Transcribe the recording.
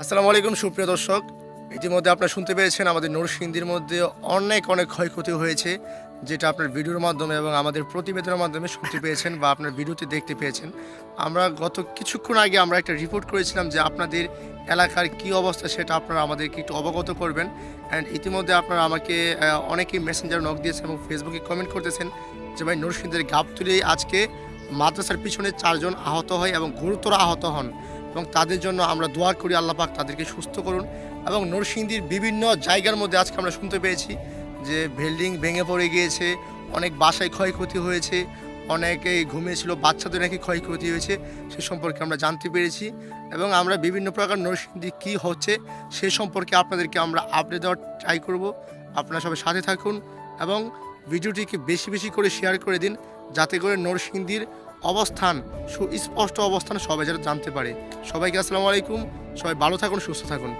আসসালামু আলাইকুম সুপ্রিয় দর্শক। ইতিমধ্যে আপনারা শুনতে পেরেছেন আমাদের নরসিংদীর মধ্যে অনেক ক্ষয়ক্ষতি হয়েছে, যেটা আপনার ভিডিওর মাধ্যমে এবং আমাদের প্রতিবেদনের মাধ্যমে শুনতে পেয়েছেন বা আপনার ভিডিওতে দেখতে পেয়েছেন। আমরা গত কিছুক্ষণ আগে আমরা একটা রিপোর্ট করেছিলাম যে আপনাদের এলাকার কি অবস্থা সেটা আপনারা আমাদেরকে একটু অবগত করবেন। অ্যান্ড ইতিমধ্যে আপনারা আমাকে অনেকেই মেসেঞ্জার নক দিয়েছেন এবং ফেসবুকে কমেন্ট করতেছেন যে ভাই নরসিংদীর গাবতলী আজকে মাদ্রাসার পিছনে 4 জন আহত হয় এবং গুরুতর আহত হন, এবং তাদের জন্য আমরা দোয়া করি আল্লাহ পাক তাদেরকে সুস্থ করুন। এবং নরসিংদীর বিভিন্ন জায়গার মধ্যে আজকে আমরা শুনতে পেয়েছি যে বিল্ডিং ভেঙে পড়ে গিয়েছে, অনেক বাসায় ক্ষয়ক্ষতি হয়েছে, অনেকেই ঘুমিয়েছিল, বাচ্চাদের নাকি ক্ষয়ক্ষতি হয়েছে, সে সম্পর্কে আমরা জানতে পেরেছি। এবং আমরা বিভিন্ন প্রকার নরসিংদী কী হচ্ছে সে সম্পর্কে আপনাদেরকে আমরা আপডেট দেওয়ার ট্রাই করব। আপনারা সবাই সাথে থাকুন এবং ভিডিওটিকে বেশি বেশি করে শেয়ার করে দিন, যাতে করে নরসিংদীর অবস্থান সুস্পষ্ট অবস্থান সবাই যারা জানতে পারে। সবাইকে আসসালামু আলাইকুম। সবাই ভালো থাকুন, সুস্থ থাকুন।